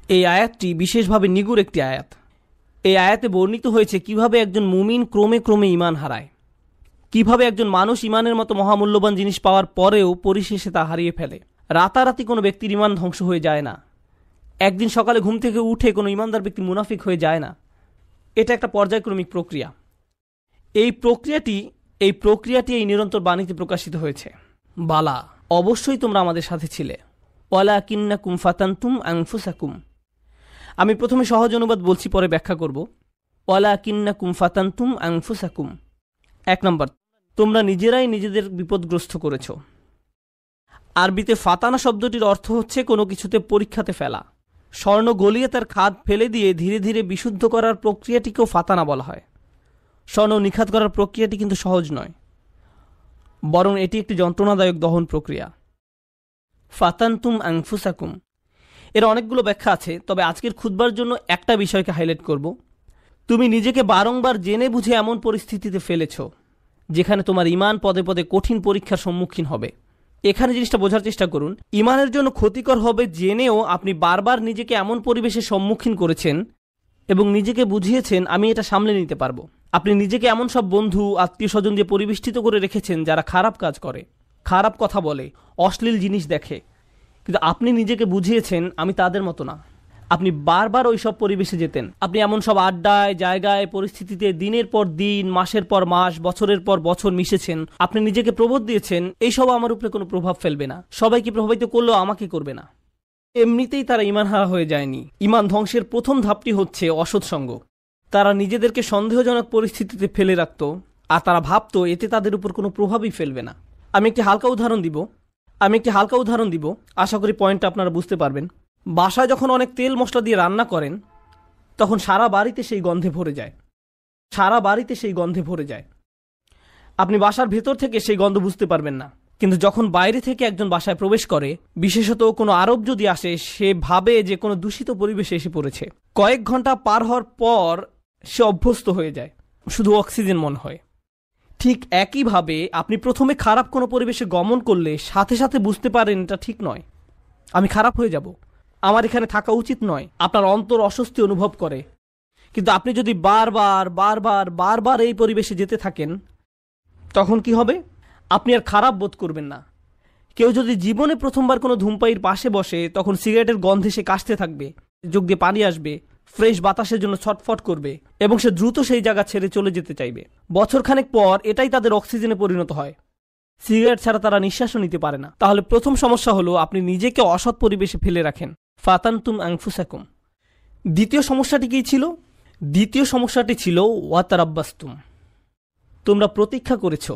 এই আয়াতটি বিশেষভাবে নিগুড় একটি আয়াত। এই আয়াতে বর্ণিত হয়েছে কিভাবে একজন মুমিন ক্রমে ক্রমে ঈমান হারায়, কিভাবে একজন মানুষ ঈমানের মতো মহামূল্যবান জিনিস পাওয়ার পরেও পরিশেষে তা হারিয়ে ফেলে। রাতারাতি কোনো ব্যক্তির ঈমান ধ্বংস হয়ে যায় না। একদিন সকালে ঘুম থেকে উঠে কোনো ঈমানদার ব্যক্তি মুনাফিক হয়ে যায় না। এটা একটা পর্যায়ক্রমিক প্রক্রিয়া। এই প্রক্রিয়াটি এই নিরন্তর বাণীতে প্রকাশিত হয়েছে, বালা, অবশ্যই তোমরা আমাদের সাথে ছিলে, ওয়ালাকিন্নাকুম ফাতানতুম আনফুসাকুম। আমি প্রথমে সহজ অনুবাদ বলছি, পরে ব্যাখ্যা করব। ওয়ালাকিন্নাকুম ফাতানতুম আনফুসাকুম। 1 নম্বর, তোমরা নিজেরাই নিজেদের বিপদগ্রস্ত করেছ। আরবিতে ফাতানা শব্দটির অর্থ হচ্ছে কোনো কিছুতে পরীক্ষাতে ফেলা। স্বর্ণ গলিয়ে তার খাদ ফেলে দিয়ে ধীরে ধীরে বিশুদ্ধ করার প্রক্রিয়াটিকেও ফাতানা বলা হয়। স্বর্ণ নিখাত করার প্রক্রিয়াটি কিন্তু সহজ নয়, বরং এটি একটি যন্ত্রণাদায়ক দহন প্রক্রিয়া। ফাতানতুম আনফুসাকুম এর অনেকগুলো ব্যাখ্যা আছে, তবে আজকের খুতবার জন্য একটা বিষয়কে হাইলাইট করব। তুমি নিজেকে বারংবার জেনে বুঝে এমন পরিস্থিতিতে ফেলেছ যেখানে তোমার ঈমান পদে পদে কঠিন পরীক্ষার সম্মুখীন হবে। এখানে জিনিসটা বোঝার চেষ্টা করুন, ঈমানের জন্য ক্ষতিকর হবে জেনেও আপনি বারবার নিজেকে এমন পরিবেশের সম্মুখীন করেছেন এবং নিজেকে বুঝিয়েছেন আমি এটা সামলে নিতে পারবো। আপনি নিজেকে এমন সব বন্ধু আত্মীয় স্বজন দিয়ে পরিবেষ্টিত করে রেখেছেন যারা খারাপ কাজ করে, খারাপ কথা বলে, অশ্লীল জিনিস দেখে, কিন্তু আপনি নিজেকে বুঝিয়েছেন আমি তাদের মতো না। আপনি বারবার ওই সব পরিবেশে যেতেন। আপনি এমন সব আড্ডায়, জায়গায়, পরিস্থিতিতে দিনের পর দিন, মাসের পর মাস, বছরের পর বছর মিশেছেন। আপনি নিজেকে প্রবোধ দিয়েছেন এইসব আমার উপরে কোনো প্রভাব ফেলবে না, সবাইকে প্রভাবিত করলেও আমাকে করবে না। এমনিতেই তারা ঈমান হারা হয়ে যায়নি। ঈমান ধ্বংসের প্রথম ধাপটি হচ্ছে অসৎসঙ্গ। তারা নিজেদেরকে সন্দেহজনক পরিস্থিতিতে ফেলে রাখত, আর তারা ভাবত এতে তাদের উপর কোনো প্রভাবই ফেলবে না। আমি একটি হালকা উদাহরণ দিব, আশা করি পয়েন্টটা আপনারা বুঝতে পারবেন। বাসায় যখন অনেক তেল মশলা দিয়ে রান্না করেন তখন সারা বাড়িতে সেই গন্ধে ভরে যায়। আপনি বাসার ভেতর থেকে সেই গন্ধ বুঝতে পারবেন না, কিন্তু যখন বাইরে থেকে একজন বাসায় প্রবেশ করে, বিশেষত কোনো আরব যদি আসে, সে ভাবে যে কোনো দূষিত পরিবেশে এসে পড়েছে। কয়েক ঘন্টা পার হওয়ার পর সে অভ্যস্ত হয়ে যায়, শুধু অক্সিজেন মনে হয়। ঠিক একইভাবে আপনি প্রথমে খারাপ কোনো পরিবেশে গমন করলে সাথে সাথে বুঝতে পারেন এটা ঠিক নয়, আমি খারাপ হয়ে যাব, আমার এখানে থাকা উচিত নয়। আপনার অন্তর অস্বস্তি অনুভব করে। কিন্তু আপনি যদি বারবার এই পরিবেশে যেতে থাকেন, তখন কি হবে? আপনি আর খারাপ বোধ করবেন না। কেউ যদি জীবনে প্রথমবার কোনো ধূমপায়ীর পাশে বসে, তখন সিগারেটের গন্ধে সে কাশতে থাকবে, চোখ দিয়ে পানি আসবে, ফ্রেশ বাতাসের জন্য ছটফট করবে এবং সে দ্রুত সেই জায়গা ছেড়ে চলে যেতে চাইবে। বছরখানেক পর এটাই তাদের অক্সিজেনে পরিণত হয়। সিগারেট ছাড়া তারা নিঃশ্বাসও নিতে পারে না। তাহলে প্রথম সমস্যা হলো আপনি নিজেকে অসৎ পরিবেশে ফেলে রাখেন। ফাতানতুম আনফুসাকুম। দ্বিতীয় সমস্যাটি কি ছিল? দ্বিতীয় সমস্যাটি ছিল ওয়াতারাব্বাসতুম। তোমরা প্রতীক্ষা করেছো,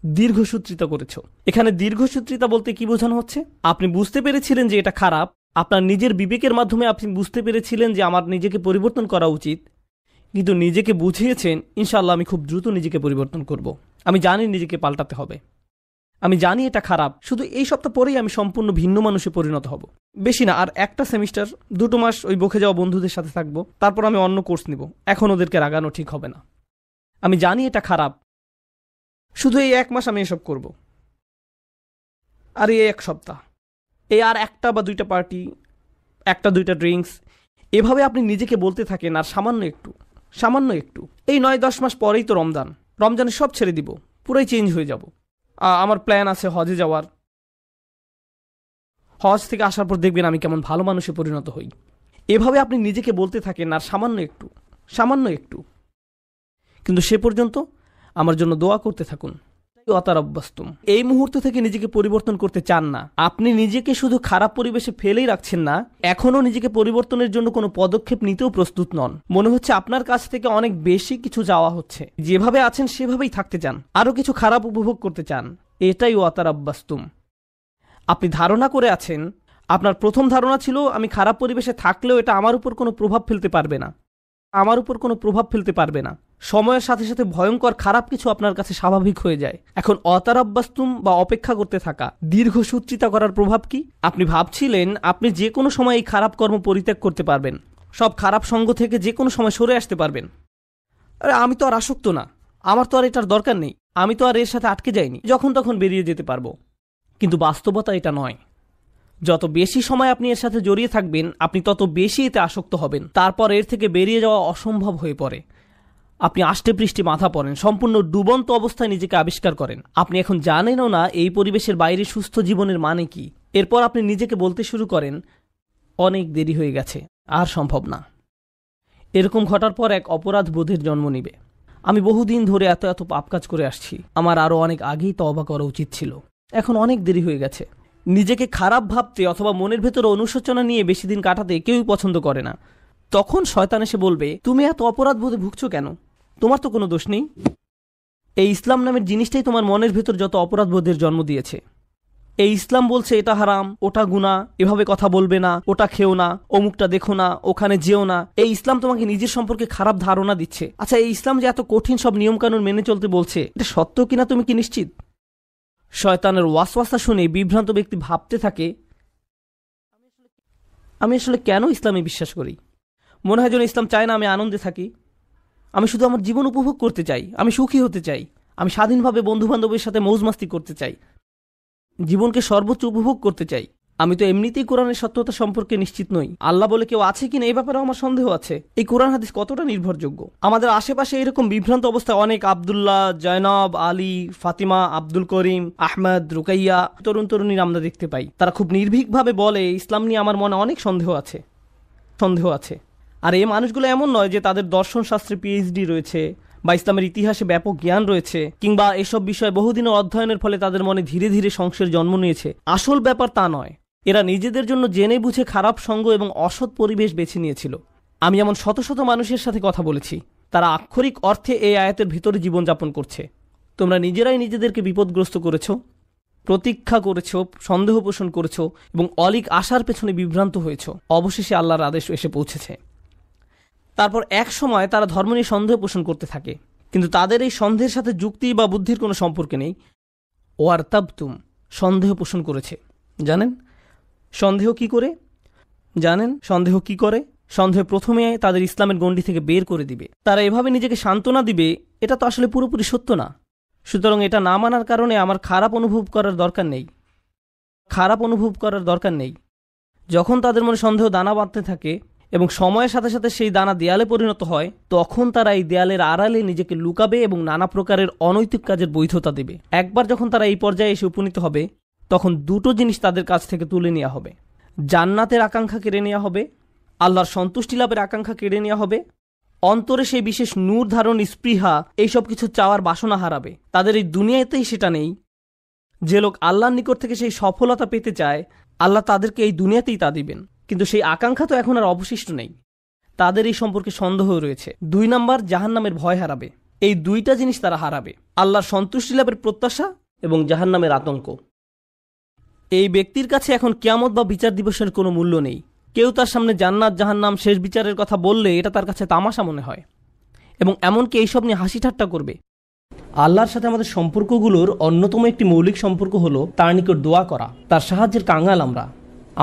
দীর্ঘসূত্রিতা করেছো। এখানে দীর্ঘসূত্রিতা বলতে কি বোঝানো হচ্ছে? আপনি বুঝতে পেরেছিলেন যে এটা খারাপ, আপনার নিজের বিবেকের মাধ্যমে আপনি বুঝতে পেরেছিলেন যে আমার নিজেকে পরিবর্তন করা উচিত, কিন্তু নিজেকে বুঝিয়েছেন ইনশাআল্লাহ আমি খুব দ্রুত নিজেকে পরিবর্তন করব, আমি জানি নিজেকে পাল্টাতে হবে, আমি জানি এটা খারাপ, শুধু এই সপ্তাহ পরেই আমি সম্পূর্ণ ভিন্ন মানুষে পরিণত হব। বেশি না, আর একটা সেমিস্টার 2 মাস ওই বকে যাওয়া বন্ধুদের সাথে থাকবো, তারপর আমি অন্য কোর্স নিব। এখন ওদেরকে রাগানো ঠিক হবে না, আমি জানি এটা খারাপ, শুধু এই 1 মাস আমি এসব করব। আর এই 1 সপ্তাহ, এই আর 1টা বা 2টা পার্টি, 1টা 2টা ড্রিঙ্কস, এভাবে আপনি নিজেকে বলতে থাকেন। আর সামান্য একটু এই 9-10 মাস পরেই তো রমজানে সব ছেড়ে দিব, পুরাই চেঞ্জ হয়ে যাব। আমার প্ল্যান আছে হজে যাওয়ার, হজ থেকে আসার পর দেখবেন আমি কেমন ভালো মানুষে পরিণত হই। এভাবে আপনি নিজেকে বলতে থাকেন, আর সামান্য একটু, কিন্তু সে পর্যন্ত আমার জন্য দোয়া করতে থাকুন। ওয়াতারাব্বাসতুম। এই মুহূর্ত থেকে নিজেকে পরিবর্তন করতে চান না, আপনি নিজেকে শুধু খারাপ পরিবেশে ফেলেই রাখছেন না, এখনো নিজেকে পরিবর্তনের জন্য কোনো পদক্ষেপ নিতেও প্রস্তুত নন। মনে হচ্ছে আপনার কাছ থেকে অনেক বেশি কিছু চাওয়া হচ্ছে। যেভাবে আছেন সেভাবেই থাকতে চান, আরো কিছু খারাপ উপভোগ করতে চান। এটাই ওয়াতারাব্বাসতুম। আপনি ধারণা করে আছেন, আপনার প্রথম ধারণা ছিল আমি খারাপ পরিবেশে থাকলেও এটা আমার উপর কোনো প্রভাব ফেলতে পারবে না। সময়ের সাথে সাথে ভয়ঙ্কর খারাপ কিছু আপনার কাছে স্বাভাবিক হয়ে যায়। এখন অতারাব্বাস্তুম বা অপেক্ষা করতে থাকা, দীর্ঘসূত্রিতা করার প্রভাব কি? আপনি ভাবছিলেন আপনি যে কোনো সময় এই খারাপ কর্ম পরিত্যাগ করতে পারবেন, সব খারাপ সঙ্গ থেকে যে কোনো সময় সরে আসতে পারবেন। আরে আমি তো আর আসক্ত না, আমার তো আর এটার দরকার নেই, আমি তো আর এর সাথে আটকে যাইনি, যখন তখন বেরিয়ে যেতে পারবো। কিন্তু বাস্তবতা এটা নয়। যত বেশি সময় আপনি এর সাথে জড়িয়ে থাকবেন, আপনি তত বেশি এতে আসক্ত হবেন। তারপর এর থেকে বেরিয়ে যাওয়া অসম্ভব হয়ে পড়ে। আপনি আষ্টে পৃষ্ঠে মাথা পড়েন, সম্পূর্ণ ডুবন্ত অবস্থায় নিজেকে আবিষ্কার করেন। আপনি এখন জানেনও না এই পরিবেশের বাইরে সুস্থ জীবনের মানে কি। এরপর আপনি নিজেকে বলতে শুরু করেন, অনেক দেরি হয়ে গেছে, আর সম্ভব না। এরকম ঘটার পর এক অপরাধ বোধের জন্ম নিবে। আমি বহুদিন ধরে এত এত পাপ কাজ করে আসছি, আমার আরও অনেক আগেই তওবা করা উচিত ছিল, এখন অনেক দেরি হয়ে গেছে। নিজেকে খারাপ ভাবতে অথবা মনের ভেতরে অনুশোচনা নিয়ে বেশি দিন কাটাতে কেউই পছন্দ করে না। তখন শয়তান এসে বলবে, তুমি এত অপরাধ বোধে ভুগছো কেন? তোমার তো কোনো দোষ নেই। এই ইসলাম নামের জিনিসটাই তোমার মনের ভেতর যত অপরাধ বোধের জন্ম দিয়েছে। এই ইসলাম বলছে এটা হারাম, ওটা গুনাহ, এভাবে কথা বলবে না, ওটা খেও না, অমুকটা দেখো না, ওখানে যেও না। এই ইসলাম তোমাকে নিজের সম্পর্কে খারাপ ধারণা দিচ্ছে। আচ্ছা, এই ইসলাম যে এত কঠিন সব নিয়মকানুন মেনে চলতে বলছে, এটা সত্য কিনা তুমি কি নিশ্চিত? শয়তানের ওয়াসওয়াসা শুনে বিভ্রান্ত ব্যক্তি ভাবতে থাকে, আমি আসলে কেন ইসলামে বিশ্বাস করি? মনে হয় যেন ইসলাম চায় না আমি আনন্দে থাকি। আমি শুধু আমার জীবন উপভোগ করতে চাই, আমি সুখী হতে চাই, আমি স্বাধীনভাবে বন্ধুবান্ধবের সাথে মৌজমাস্তি করতে চাই, জীবনকে সর্বোচ্চ উপভোগ করতে চাই। আমি তো এমনিতেই কোরআনের সত্যতা সম্পর্কে নিশ্চিত নই। আল্লাহ বলে কেউ আছে কিনা এই ব্যাপারে আমার সন্দেহ আছে। এই কোরআন হাদিস কতটা নির্ভরযোগ্য? আমাদের আশেপাশে এরকম বিভ্রান্ত অবস্থায় অনেক আব্দুল্লাহ, জয়নব, আলী, ফাতিমা, আব্দুল করিম, আহমদ, রুকাইয়া তরুণ তরুণীর আমরা দেখতে পাই। তারা খুব নির্ভীকভাবে বলে, ইসলাম নিয়ে আমার মনে অনেক সন্দেহ আছে। আর এই মানুষগুলো এমন নয় যে তাদের দর্শন শাস্ত্রে পিএইচডি রয়েছে বা ইসলামের ইতিহাসে ব্যাপক জ্ঞান রয়েছে, কিংবা এসব বিষয়ে বহুদিনের অধ্যয়নের ফলে তাদের মনে ধীরে ধীরে সংশয়ের জন্ম নিয়েছে। আসল ব্যাপার তা নয়। এরা নিজেদের জন্য জেনে বুঝে খারাপ সঙ্গ এবং অসৎ পরিবেশ বেছে নিয়েছিল। আমি এমন শত শত মানুষের সাথে কথা বলেছি, তারা আক্ষরিক অর্থে এই আয়াতের ভিতরে জীবনযাপন করছে। তোমরা নিজেরাই নিজেদেরকে বিপদগ্রস্ত করেছ, প্রতীক্ষা করেছ, সন্দেহ পোষণ করেছ এবং অলিক আশার পেছনে বিভ্রান্ত হয়েছ। অবশেষে আল্লাহর আদেশ এসে পৌঁছেছে। তারপর এক সময় তারা ধর্ম নিয়ে সন্দেহ পোষণ করতে থাকে, কিন্তু তাদের এই সন্দেহের সাথে যুক্তি বা বুদ্ধির কোনো সম্পর্ক নেই। ওয়ারতাবতুম, সন্দেহ পোষণ করেছে। জানেন সন্দেহ কি করে? সন্দেহ প্রথমে তাদের ইসলামের গণ্ডি থেকে বের করে দিবে। তারা এভাবে নিজেকে সান্ত্বনা দিবে, এটা তো আসলে পুরোপুরি সত্য না, সুতরাং এটা না মানার কারণে আমার খারাপ অনুভব করার দরকার নেই। যখন তাদের মনে সন্দেহ দানা বাঁধতে থাকে এবং সময়ের সাথে সাথে সেই দানা দেয়ালে পরিণত হয়, তখন তারা এই দেয়ালের আড়ালে নিজেকে লুকাবে এবং নানা প্রকারের অনৈতিক কাজের বৈধতা দেবে। একবার যখন তারা এই পর্যায়ে এসে উপনীত হবে, তখন দুটো জিনিস তাদের কাছ থেকে তুলে নেওয়া হবে। জান্নাতের আকাঙ্ক্ষা কেড়ে নেওয়া হবে, আল্লাহর সন্তুষ্টি লাভের আকাঙ্ক্ষা কেড়ে নেওয়া হবে, অন্তরে সেই বিশেষ নূর ধারণ, স্পৃহা, এইসব কিছু চাওয়ার বাসনা হারাবে। তাদের এই দুনিয়াতেই সেটা নেই। যে লোক আল্লাহর নিকট থেকে সেই সফলতা পেতে চায়, আল্লাহ তাদেরকে এই দুনিয়াতেই তা দিবেন, কিন্তু সেই আকাঙ্ক্ষা তো এখন আর অবশিষ্ট নেই। তাদের এই সম্পর্কে সন্দেহ রয়েছে। 2 নাম্বার, জাহান্নামের ভয় হারাবে। এই দুইটা জিনিস তারা হারাবে, আল্লাহর সন্তুষ্টি লাভের প্রত্যাশা এবং জাহান্নামের আতঙ্ক। এই ব্যক্তির কাছে এখন কিয়ামত বা বিচার দিবসের কোনো মূল্য নেই। কেউ তার সামনে জান্নাত, জাহান্নাম, শেষ বিচারের কথা বললে এটা তার কাছে তামাশা মনে হয় এবং এমনকি এইসব নিয়ে হাসি ঠাট্টা করবে। আল্লাহর সাথে আমাদের সম্পর্কগুলোর অন্যতম একটি মৌলিক সম্পর্ক হলো তার নিকট দোয়া করা। তার সাহায্যের কাঙাল আমরা।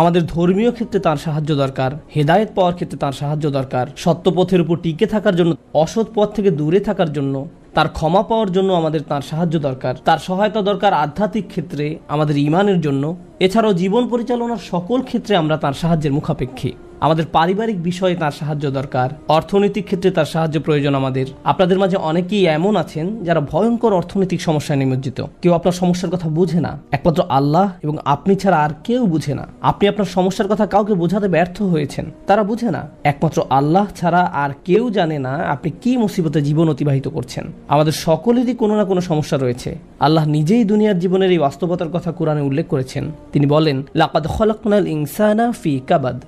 আমাদের ধর্মীয় ক্ষেত্রে তার সাহায্য দরকার, হেদায়েত পাওয়ার ক্ষেত্রে তার সাহায্য দরকার, সত্য পথের উপর টিকে থাকার জন্য, অসৎ পথ থেকে দূরে থাকার জন্য, তার ক্ষমা পাওয়ার জন্য আমাদের তার সাহায্য দরকার, তার সহায়তা দরকার আধ্যাত্মিক ক্ষেত্রে, আমাদের ঈমানের জন্য। এছাড়াও জীবন পরিচালনার সকল ক্ষেত্রে আমরা তার সাহায্যের মুখাপেক্ষী। আমাদের পারিবারিক বিষয়ে তার সাহায্য দরকার, অর্থনৈতিক ক্ষেত্রে তার সাহায্য প্রয়োজন আমাদের। আপনাদের মাঝে অনেকেই এমন আছেন যারা ভয়ঙ্কর অর্থনৈতিক সমস্যায় নিমজ্জিত। কেউ আপনার সমস্যার কথা বুঝে না, একমাত্র আল্লাহ এবং আপনি ছাড়া আর কেউ বুঝে না। আপনি আপনার সমস্যার কথা কাউকে বোঝাতে ব্যর্থ হয়েছেন, তারা বুঝে না। একমাত্র আল্লাহ ছাড়া আর কেউ জানে না আপনি কি মুসিবতে জীবন অতিবাহিত করছেন। আমাদের সকলেরই কোনো না কোনো সমস্যা রয়েছে। আল্লাহ নিজেই দুনিয়ার জীবনের এই বাস্তবতার কথা কোরআনে উল্লেখ করেছেন। তিনি বলেন, লাকাদ খলাকনাল ইনসানা ফি কাবাদ,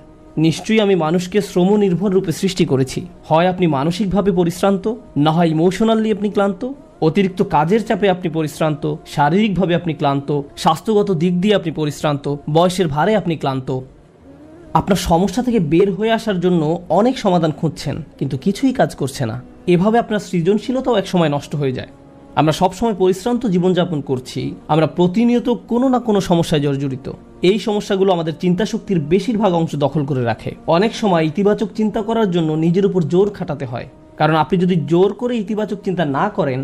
নিশ্চয়ই আমি মানুষকে শ্রম নির্ভর রূপে সৃষ্টি করেছি। হয় আপনি মানসিকভাবে পরিশ্রান্ত, না হয় ইমোশনালি আপনি ক্লান্ত। অতিরিক্ত কাজের চাপে আপনি পরিশ্রান্ত, শারীরিকভাবে আপনি ক্লান্ত, স্বাস্থ্যগত দিক দিয়ে আপনি পরিশ্রান্ত, বয়সের ভারে আপনি ক্লান্ত। আপনার সমস্যা থেকে বের হয়ে আসার জন্য অনেক সমাধান খুঁজছেন, কিন্তু কিছুই কাজ করছে না। এভাবে আপনার সৃজনশীলতাও একসময় নষ্ট হয়ে যায়। আমরা সবসময় পরিশ্রান্ত জীবনযাপন করছি, আমরা প্রতিনিয়ত কোনো না কোনো সমস্যায় জর্জরিত। এই সমস্যাগুলো আমাদের চিন্তা শক্তির বেশিরভাগ অংশ দখল করে রাখে। অনেক সময় ইতিবাচক চিন্তা করার জন্য নিজের উপর জোর খাটাতে হয়, কারণ আপনি যদি জোর করে ইতিবাচক চিন্তা না করেন,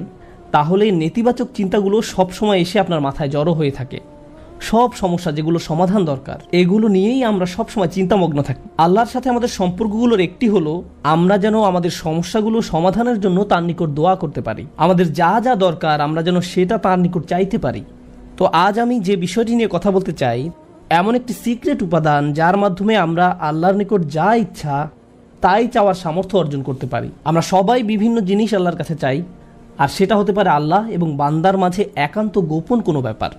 তাহলে নেতিবাচক চিন্তাগুলো সবসময় এসে আপনার মাথায় জড়ো হয়ে থাকে। সব সমস্যা যেগুলো সমাধান দরকার এগুলো নিয়েই আমরা সবসময় চিন্তামগ্ন থাকি। আল্লাহর সাথে আমাদের সম্পর্কগুলোর একটি হলো আমরা যেন আমাদের সমস্যাগুলো সমাধানের জন্য তার নিকট দোয়া করতে পারি, আমাদের যা যা দরকার আমরা যেন সেটা তার নিকট চাইতে পারি। তো আজ আমি যে বিষয়টি নিয়ে কথা বলতে চাই এমন একটি সিক্রেট উপাদান যার মাধ্যমে আমরা আল্লাহর নিকট যা ইচ্ছা তাই চাওয়ার সামর্থ্য অর্জন করতে পারি। আমরা সবাই বিভিন্ন জিনিস আল্লাহর কাছে চাই, আর সেটা হতে পারে আল্লাহ এবং বান্দার মাঝে একান্ত গোপন কোনো ব্যাপার।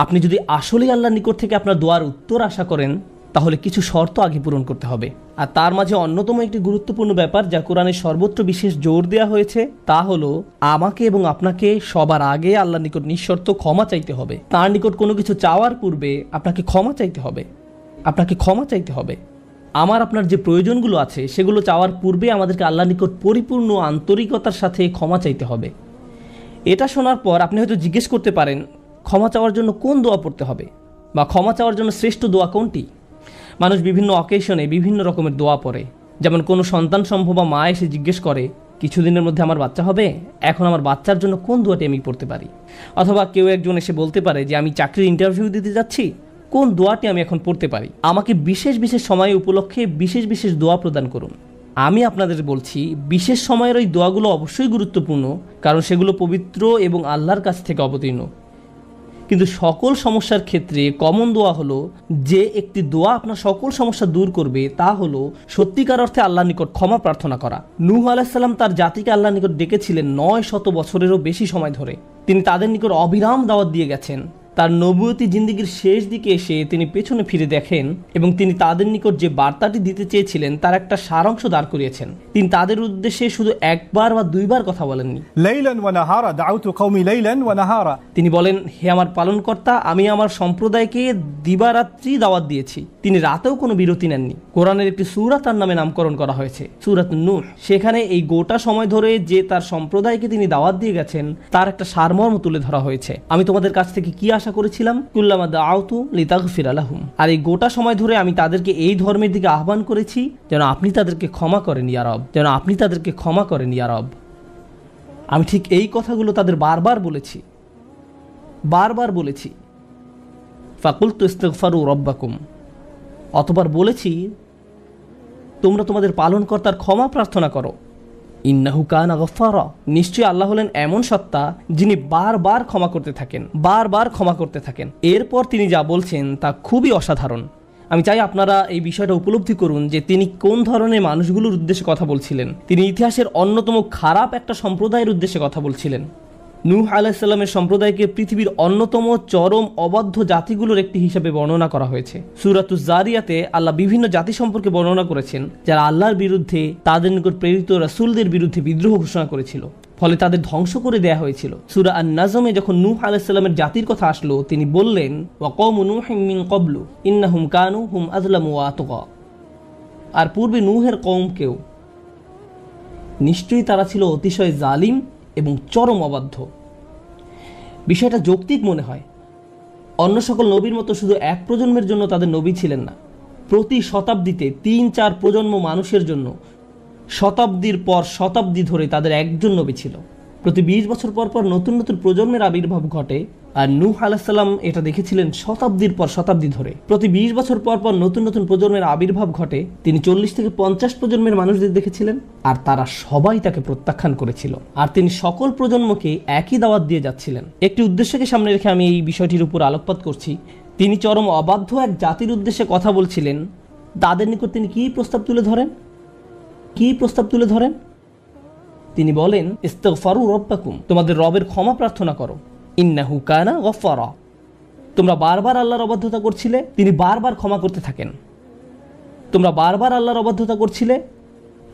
আপনি যদি আসলেই আল্লাহর নিকট থেকে আপনার দোয়ার উত্তর আশা করেন তাহলে কিছু শর্ত আগে পূরণ করতে হবে। আর তার মাঝে অন্যতম একটি গুরুত্বপূর্ণ ব্যাপার যা কোরআনের সর্বত্র বিশেষ জোর দেওয়া হয়েছে তা হলো আমাকে এবং আপনাকে সবার আগে আল্লাহর নিকট নিঃশর্ত ক্ষমা চাইতে হবে। তার নিকট কোনো কিছু চাওয়ার পূর্বে আপনাকে ক্ষমা চাইতে হবে, আপনাকে ক্ষমা চাইতে হবে। আমার আপনার যে প্রয়োজনগুলো আছে সেগুলো চাওয়ার পূর্বে আমাদেরকে আল্লাহর নিকট পরিপূর্ণ আন্তরিকতার সাথে ক্ষমা চাইতে হবে। এটা শোনার পর আপনি হয়তো জিজ্ঞেস করতে পারেন ক্ষমা চাওয়ার জন্য কোন দোয়া পড়তে হবে বা ক্ষমা চাওয়ার জন্য শ্রেষ্ঠ দোয়া কোনটি। মানুষ বিভিন্ন অকেশনে বিভিন্ন রকমের দোয়া পড়ে। যেমন কোনো সন্তান সম্ভব বা মা এসে জিজ্ঞেস করে কিছুদিনের মধ্যে আমার বাচ্চা হবে, এখন আমার বাচ্চার জন্য কোন দোয়াটি আমি পড়তে পারি। অথবা কেউ একজন এসে বলতে পারে যে আমি চাকরির ইন্টারভিউ দিতে যাচ্ছি, কোন দোয়াটি আমি এখন পড়তে পারি, আমাকে বিশেষ বিশেষ সময় উপলক্ষে বিশেষ বিশেষ দোয়া প্রদান করুন। আমি আপনাদের বলছি বিশেষ সময়ের ওই দোয়াগুলো অবশ্যই গুরুত্বপূর্ণ, কারণ সেগুলো পবিত্র এবং আল্লাহর কাছ থেকে অবতীর্ণ। কিন্তু সকল সমস্যার ক্ষেত্রে কমন দোয়া হলো যে একটি দোয়া আপনার সকল সমস্যা দূর করবে, তা হলো সত্যিকার অর্থে আল্লাহর নিকট ক্ষমা প্রার্থনা করা। নূহ আলাইহিস সালাম তার জাতিকে আল্লাহর নিকট ডেকেছিলেন 900 বছরেরও বেশি সময় ধরে। তিনি তাদের নিকট অবিরাম দাওয়াত দিয়ে গেছেন। তার নবুয়তি জিন্দেগির শেষ দিকে এসে তিনি পেছনে ফিরে দেখেন এবং তিনি তাদের নিকট যে বার্তাটি দিতে চেয়েছিলেন তার একটা সারাংশ দাঁড় করিয়েছেন। তিনি তাদের উদ্দেশ্যে শুধু একবার বা দুইবার কথা বলেননি। লাইলান ওয়া নাহারা দাউতু কওমি লাইলান ওয়া নাহারা। তিনি বলেন, হে আমার পালনকর্তা, আমি আমার সম্প্রদায়কে দিবারাত্রি দাওয়াত দিয়েছি। তিনি রাতেও কোনো বিরতি নেননি। কোরআনের একটি সূরা তার নামে নামকরণ করা হয়েছে, সূরাত নূহ। সেখানে এই গোটা সময় ধরে যে তার সম্প্রদায়কে তিনি দাওয়াত দিয়ে গেছেন তার একটা সারমর্ম তুলে ধরা হয়েছে। আমি তোমাদের কাছ থেকে কি আশা করেছিলাম? কুল্লামা দাআউতু লিতাগফিরা লাহুম। আর এই গোটা সময় ধরে আমি তাদেরকে এই ধর্মের দিকে আহ্বান করেছি যেন আপনি তাদেরকে ক্ষমা করেন ইয়া রব, যেন আপনি তাদেরকে ক্ষমা করেন ইয়া রব। আমি ঠিক এই কথাগুলো তাদের বারবার বলেছি, বারবার বলেছি। ফাকুলতু ইস্তিগফারু রব্বাকুম, অতবার বলেছি তোমরা তোমাদের পালনকর্তার ক্ষমা প্রার্থনা করো। ইন্নাহু কানা গফফারা, নিশ্চয়ই আল্লাহ হলেন এমন সত্তা যিনি বারবার ক্ষমা করতে থাকেন, বারবার ক্ষমা করতে থাকেন। এরপর তিনি যা বলছেন তা খুবই অসাধারণ। আমি চাই আপনারা এই বিষয়টা উপলব্ধি করুন যে তিনি কোন ধরনের মানুষগুলোর উদ্দেশ্যে কথা বলছিলেন। তিনি ইতিহাসের অন্যতম খারাপ একটা সম্প্রদায়ের উদ্দেশ্যে কথা বলছিলেন। নূহ আলাইহিস সালামের সম্প্রদায়কে পৃথিবীর অন্যতম চরম অবাধ্য জাতিগুলোর একটি হিসাবে বর্ণনা করা হয়েছে। সূরাতুজ জারিয়াতে আল্লাহ বিভিন্ন জাতি সম্পর্কে বর্ণনা করেছেন যারা আল্লাহর বিরুদ্ধে, তাদের নিকট প্রেরিত রাসূলদের বিরুদ্ধে বিদ্রোহ ঘোষণা করেছিল, ফলে তাদের ধ্বংস করে দেয়া হয়েছিল। সূরা আন-নাজমে যখন নূহ আলাইহিস সালামের জাতির কথা আসলো তিনি বললেন, ওয়া কওমু নূহিম মিন ক্বাবলু ইন্নাহুম কানু হুম আযলামু ওয়া আতগা। আর পূর্বে নূহের কওমকেও, নিশ্চয়ই তারা ছিল অতিশয় জালিম এবং চরম অবাধ্য। বিষয়টা যৌক্তিক মনে হয়। অন্য সকল নবীর মতো শুধু এক প্রজন্মের জন্য তাদের নবী ছিলেন না, প্রতি শতাব্দীতে ৩-৪ প্রজন্ম মানুষের জন্য শতাব্দীর পর শতাব্দী ধরে তাদের একজন নবী ছিল। প্রতি ২০ বছর পর পর নতুন নতুন প্রজন্মের আবির্ভাব ঘটে, আর নূহ আলাইহিস সালাম এটা দেখেছিলেন শতাব্দীর পর শতাব্দী ধরে। প্রতি ২০ বছর পর পর নতুন নতুন প্রজন্মের আবির্ভাব ঘটে। তিনি ৪০ থেকে ৫০ প্রজন্মের মানুষদের দেখেছিলেন, আর তারা সবাই তাকে প্রত্যাখ্যান করেছিল। আর তিনি সকল প্রজন্মকে একই দাওয়াত দিয়ে যাচ্ছিলেন। একটি উদ্দেশ্যকে সামনে রেখে আমি এই বিষয়টির উপর আলোকপাত করছি। তিনি চরম অবাধ্য এক জাতির উদ্দেশ্যে কথা বলছিলেন। তাদের নিকট তিনি কি প্রস্তাব তুলে ধরেন? কি প্রস্তাব তুলে ধরেন? তিনি বলেন, ইস্তিগফারু রব্বাকুম, তোমাদের রবের ক্ষমা প্রার্থনা করো। ইন্নাহু কানা গফফারা, তোমরা বারবার আল্লাহর অবাধ্যতা করছিলে, তিনি বারবার ক্ষমা করতে থাকেন। তোমরা বারবার আল্লাহর অবাধ্যতা করছিলে,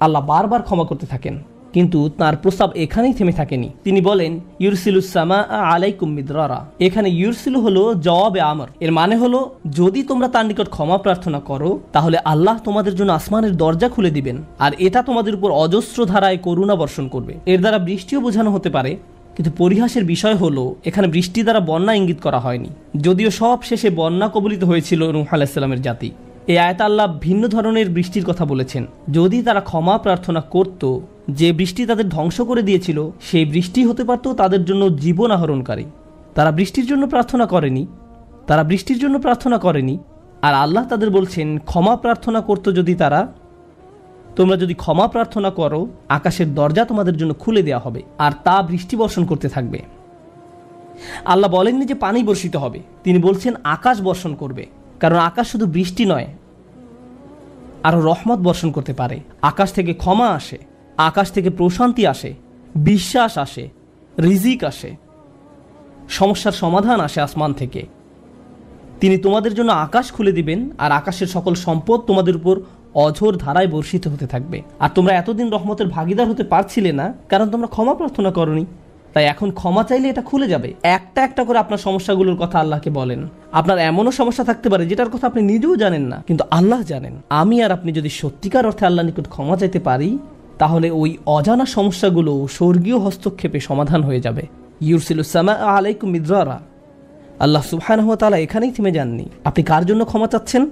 আল্লাহ বারবার ক্ষমা করতে থাকেন। কিন্তু তার প্রস্তাব এখানেই থেমে থাকেনি। তিনি বলেন, ইউরসিলুস সামাআ আলাইকুম মিদরারা। এখানে ইউরসিলু হলো জওয়াবে আমর। এর মানে হলো যদি তোমরা তার নিকট ক্ষমা প্রার্থনা করো তাহলে আল্লাহ তোমাদের জন্য আসমানের দরজা খুলে দিবেন, আর এটা তোমাদের উপর অজস্র ধারায় করুণা বর্ষণ করবে। এর দ্বারা বৃষ্টিও বোঝানো হতে পারে, কিন্তু পরিহাসের বিষয় হলো এখানে বৃষ্টি দ্বারা বন্যা ইঙ্গিত করা হয়নি, যদিও সব শেষে বন্যা কবলিত হয়েছিল নূহ আলাইহিস সালামের জাতি। এই আয়াতে আল্লাহ ভিন্ন ধরনের বৃষ্টির কথা বলেছেন। যদি তারা ক্ষমা প্রার্থনা করত, যে বৃষ্টি তাদের ধ্বংস করে দিয়েছিল সেই বৃষ্টি হতে পারত তাদের জন্য জীবন আহরণকারী। তারা বৃষ্টির জন্য প্রার্থনা করেনি, তারা বৃষ্টির জন্য প্রার্থনা করেনি, আর আল্লাহ তাদের বলছেন ক্ষমা প্রার্থনা করতো যদি তোমরা যদি ক্ষমা প্রার্থনা করো, আকাশের দরজা তোমাদের জন্য খুলে দেওয়া হবে আর তা বৃষ্টি বর্ষণ করতে থাকবে। আল্লাহ বলেননি যে পানি বর্ষিত হবে, তিনি বলছেন আকাশ বর্ষণ করবে, কারণ আকাশ শুধু বৃষ্টি নয়, আরও রহমত বর্ষণ করতে পারে। আকাশ থেকে ক্ষমা আসে, আকাশ থেকে প্রশান্তি আসে, বিশ্বাস আসে, রিজিক আসে, সমস্যার সমাধান আসে আসমান থেকে। তিনি তোমাদের জন্য আকাশ খুলে দিবেন আর আকাশের সকল সম্পদ তোমাদের উপর অঝোর ধারায় বর্ষিত হতে থাকবে। আর তোমরা এতদিন রহমতের ভাগিদার হতে পারছিলে না, কারণ তোমরা ক্ষমা প্রার্থনা করনি। তাই এখন ক্ষমা চাইলে এটা খুলে যাবে। একটা একটা করে আপনার সমস্যাগুলোর কথা আল্লাহকে বলেন। আপনার এমনও সমস্যা থাকতে পারে যেটার কথা আপনি নিজেও জানেন না, কিন্তু আল্লাহ জানেন। আমি আর আপনি যদি সত্যিকার অর্থে আল্লাহ নিকট ক্ষমা চাইতে পারি, তাহলে ওই অজানা সমস্যাগুলো স্বর্গীয় হস্তক্ষেপে সমাধান হয়ে যাবে। ইউরসিলুস সামা আলাইকুম মিদরারা। আল্লাহ সুবহানাহু ওয়া তাআলা এখানেই থেমে যাননি। আপনি কার জন্য ক্ষমা চাচ্ছেন?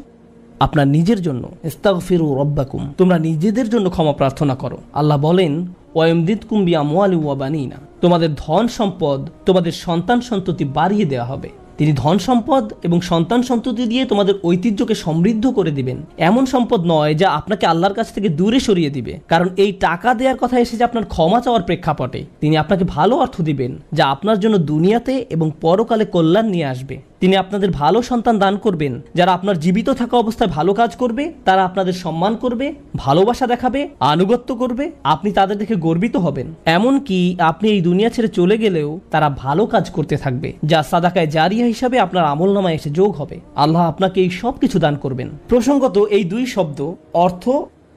আপনার নিজের জন্য। ইস্তাগফিরু রাব্বাকুম, তোমরা নিজেদের জন্য ক্ষমা প্রার্থনা করো। আল্লাহ বলেন ওয়ায়ুমদিদকুম বিআমওয়ালিন ওয়া বানিনা, তোমাদের ধন সম্পদ, তোমাদের সন্তান সন্ততি বাড়িয়ে দেওয়া হবে। তিনি ধন সম্পদ এবং সন্তান সন্ততি দিয়ে তোমাদের ঐতিহ্যকে সমৃদ্ধ করে দিবেন। এমন সম্পদ নয় যা আপনাকে আল্লাহর কাছ থেকে দূরে সরিয়ে দিবে, কারণ এই টাকা দেওয়ার কথা এসেছে আপনার ক্ষমা চাওয়ার প্রেক্ষাপটে। তিনি আপনাকে ভালো অর্থ দিবেন যা আপনার জন্য দুনিয়াতে এবং পরকালে কল্যাণ নিয়ে আসবে। তিনি আপনাদের ভালো সন্তান দান করবেন যারা আপনার জীবিত থাকা অবস্থায় ভালো কাজ করবে, তারা আপনাদের সম্মান করবে, ভালোবাসা দেখাবে, আনুগত্য করবে, আপনি তাদের দেখে গর্বিত হবেন। এমনকি আপনি এই দুনিয়া ছেড়ে চলে গেলেও তারা ভালো কাজ করতে থাকবে, যা সাদাকায়ে জারিয়া হিসাবে আপনার আমলনামায় এসে যোগ হবে। আল্লাহ আপনাকে এই সব কিছু দান করবেন। প্রসঙ্গত এই দুই শব্দ অর্থ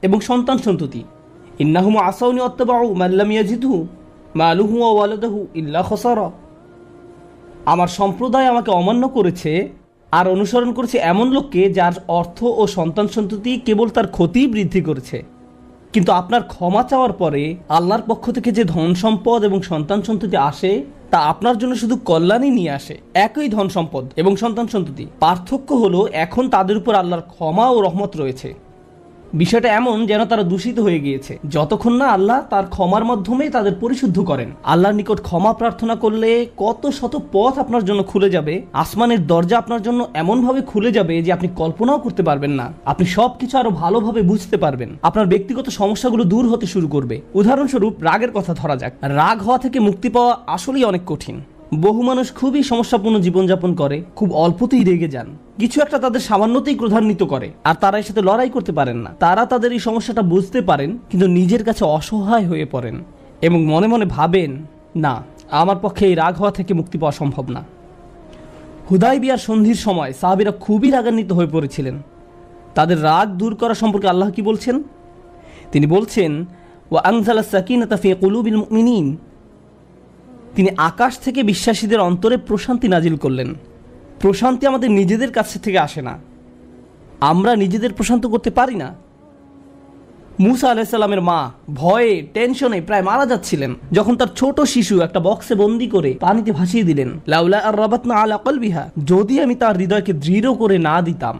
এবং সন্তান সন্ততি। ইন্নাহুম আসাউনি ওয়াত্তাবাউ মান লাম ইয়াজিদহু মালুহু ওয়া ওয়ালাদুহু ইল্লা খাসারা। আমার সম্প্রদায় আমাকে অমান্য করেছে আর অনুসরণ করেছে এমন লোককে যার অর্থ ও সন্তান সন্ততি কেবল তার ক্ষতি বৃদ্ধি করেছে। কিন্তু আপনার ক্ষমা চাওয়ার পরে আল্লাহর পক্ষ থেকে যে ধন সম্পদ এবং সন্তান সন্ততি আসে, তা আপনার জন্য শুধু কল্যাণই নিয়ে আসে। একই ধন সম্পদ এবং সন্তান সন্ততি, পার্থক্য হলো এখন তাদের উপর আল্লাহর ক্ষমা ও রহমত রয়েছে। বিষয়টা এমন যেন তারা দূষিত হয়ে গিয়েছে, যতক্ষণ না আল্লাহ তার ক্ষমার মাধ্যমে তাদের পরিশুদ্ধ করেন। আল্লাহর নিকট ক্ষমা প্রার্থনা করলে কত শত পথ আপনার জন্য খুলে যাবে। আসমানের দরজা আপনার জন্য এমনভাবে খুলে যাবে যে আপনি কল্পনাও করতে পারবেন না। আপনি সবকিছু আরো ভালোভাবে বুঝতে পারবেন। আপনার ব্যক্তিগত সমস্যাগুলো দূর হতে শুরু করবে। উদাহরণস্বরূপ রাগের কথা ধরা যাক। রাগ হওয়া থেকে মুক্তি পাওয়া আসলেই অনেক কঠিন। বহু মানুষ খুবই সমস্যাপূর্ণ জীবনযাপন করে, খুব অল্পতেই রেগে যান, কিছু একটা তাদের সামান্যতেই ক্রোধান্বিত করে, আর তারা এর সাথে লড়াই করতে পারেন না। তারা তাদের এই সমস্যাটা বুঝতে পারেন, কিন্তু নিজের কাছে অসহায় হয়ে পড়েন এবং মনে মনে ভাবেন, না, আমার পক্ষে এই রাগ হওয়া থেকে মুক্তি পাওয়া সম্ভব না। হুদায়বিয়ার সন্ধির সময় সাহাবীরা খুবই রাগান্বিত হয়ে পড়েছিলেন। তাদের রাগ দূর করা সম্পর্কে আল্লাহ কি বলছেন? তিনি বলছেন ওয়া আনজালাস সাকিনাতা ফি কুলুবিল মুমিনিন, তিনি আকাশ থেকে বিশ্বাসীদের অন্তরে প্রশান্তি নাজিল করলেন। প্রশান্তি আমাদের নিজেদের কাছ থেকে আসে না, আমরা নিজেদের প্রশান্ত করতে পারি না। মুসা আলাইহিস সালামের মা ভয়ে টেনশনে প্রায় মারা যাচ্ছিলেন, যখন তার ছোট শিশু একটা বক্সে বন্দি করে পানিতে ভাসিয়ে দিলেন। লাউলা আর রাবাতনা আলা কলবিহা, যদি আমি তার হৃদয়কে দৃঢ় করে না দিতাম।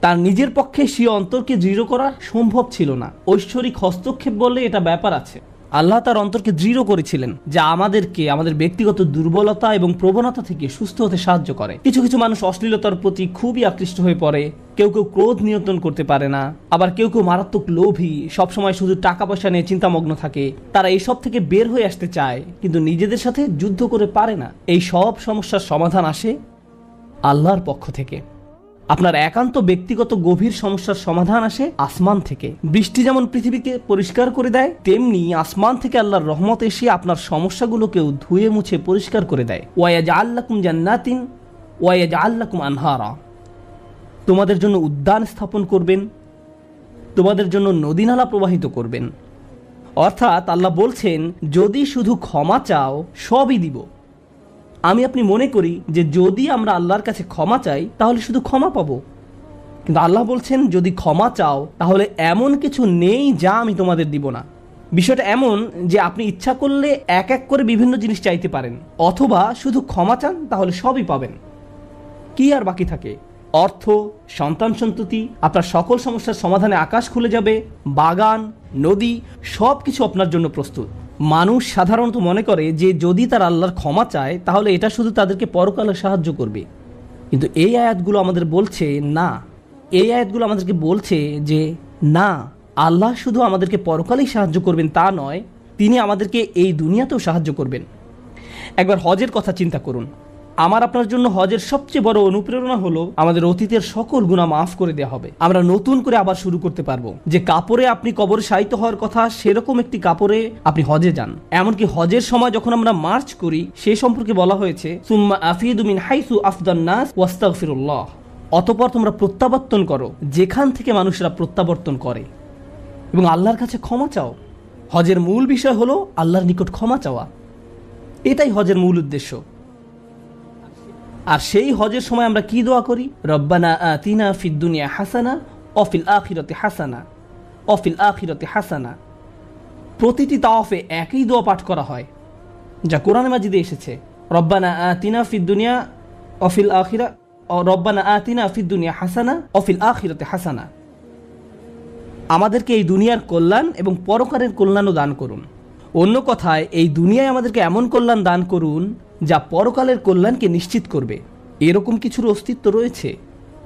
তার নিজের পক্ষে সে অন্তরকে দৃঢ় করা সম্ভব ছিল না। ঐশ্বরিক হস্তক্ষেপ বললে এটা ব্যাপার আছে। আল্লাহ তার অন্তরকে দৃঢ় করেছিলেন, যা আমাদেরকে আমাদের ব্যক্তিগত দুর্বলতা এবং প্রবণতা থেকে সুস্থ হতে সাহায্য করে। কিছু কিছু মানুষ অশ্লীলতার প্রতি খুবই আকৃষ্ট হয়ে পড়ে, কেউ কেউ ক্রোধ নিয়ন্ত্রণ করতে পারে না, আবার কেউ কেউ মারাত্মক লোভী, সবসময় শুধু টাকা পয়সা নিয়ে চিন্তামগ্ন থাকে। তারা এইসব থেকে বের হয়ে আসতে চায়, কিন্তু নিজেদের সাথে যুদ্ধ করে পারে না। এই সব সমস্যার সমাধান আসে আল্লাহর পক্ষ থেকে। আপনার একান্ত ব্যক্তিগত গভীর সমস্যার সমাধান আসে আসমান থেকে। বৃষ্টি যেমন পৃথিবীকে পরিষ্কার করে দেয়, তেমনি আসমান থেকে আল্লাহর রহমত এসে আপনার সমস্যাগুলোকেও ধুয়ে মুছে পরিষ্কার করে দেয়। ওয়ায়াজআল লাকুম জান্নাতিন ওয়ায়াজআল লাকুম আনহারা, তোমাদের জন্য উদ্যান স্থাপন করবেন, তোমাদের জন্য নদী নালা প্রবাহিত করবেন। অর্থাৎ আল্লাহ বলছেন, যদি শুধু ক্ষমা চাও সবই দিব। আমি আপনি মনে করি যে যদি আমরা আল্লাহর কাছে ক্ষমা চাই তাহলে শুধু ক্ষমা পাবো, কিন্তু আল্লাহ বলছেন যদি ক্ষমা চাও তাহলে এমন কিছু নেই যা আমি তোমাদের দিব না। বিষয়টা এমন যে আপনি ইচ্ছা করলে এক এক করে বিভিন্ন জিনিস চাইতে পারেন, অথবা শুধু ক্ষমা চান তাহলে সবই পাবেন। কি আর বাকি থাকে? অর্থ, সন্তান সন্ততি, আপনার সকল সমস্যার সমাধানে আকাশ খুলে যাবে, বাগান, নদী, সব কিছু আপনার জন্য প্রস্তুত। মানুষ সাধারণত মনে করে যে যদি তার আল্লাহর ক্ষমা চায় তাহলে এটা শুধু তাদেরকে পরকালে সাহায্য করবে, কিন্তু এই আয়াতগুলো আমাদের বলছে না, এই আয়াতগুলো আমাদেরকে বলছে যে না, আল্লাহ শুধু আমাদেরকে পরকালেই সাহায্য করবেন তা নয়, তিনি আমাদেরকে এই দুনিয়াতেও সাহায্য করবেন। একবার হজের কথা চিন্তা করুন। আমার আপনার জন্য হজের সবচেয়ে বড় অনুপ্রেরণা হলো আমাদের অতীতের সকল গুনাহ মাফ করে দেওয়া হবে, আমরা নতুন করে আবার শুরু করতে পারবো। যে কাপড়ে আপনি কবরে শায়িত হওয়ার কথা, সেরকম একটি কাপড়ে আপনি হজে যান। এমনকি হজের সময় যখন আমরা মার্চ করি, সে সম্পর্কে বলা হয়েছে সুম্মা আফিদু মিন হাইসু আফদান নাস ওয়াস্তাগফিরুল্লাহ, অতঃপর তোমরা প্রত্যাবর্তন করো যেখান থেকে মানুষরা প্রত্যাবর্তন করে, এবং আল্লাহর কাছে ক্ষমা চাও। হজের মূল বিষয় হলো আল্লাহর নিকট ক্ষমা চাওয়া, এটাই হজের মূল উদ্দেশ্য। আর সেই হজের সময় আমরা কি দোয়া করি? রব্বানা আতিনা ফিদ দুনিয়া হাসানা অফিল আখিরাতি হাসানা অফিল আখিরাতি হাসানা। প্রতিটি তাওয়াফে একই দোয়া পাঠ করা হয়, যা কোরআনে মাজিদে এসেছে। রব্বানা আতিনা ফিদ দুনিয়া অফিল আখিরা, রব্বানা আতিনা ফিদ দুনিয়া হাসানা অফিল আখিরাতি হাসানা। আমাদেরকে এই দুনিয়ার কল্যাণ এবং পরকালের কল্যাণও দান করুন। অন্য কথায়, এই দুনিয়ায় আমাদেরকে এমন কল্যাণ দান করুন যা পরকালের কল্যাণকে নিশ্চিত করবে। এরকম কিছুর অস্তিত্ব রয়েছে,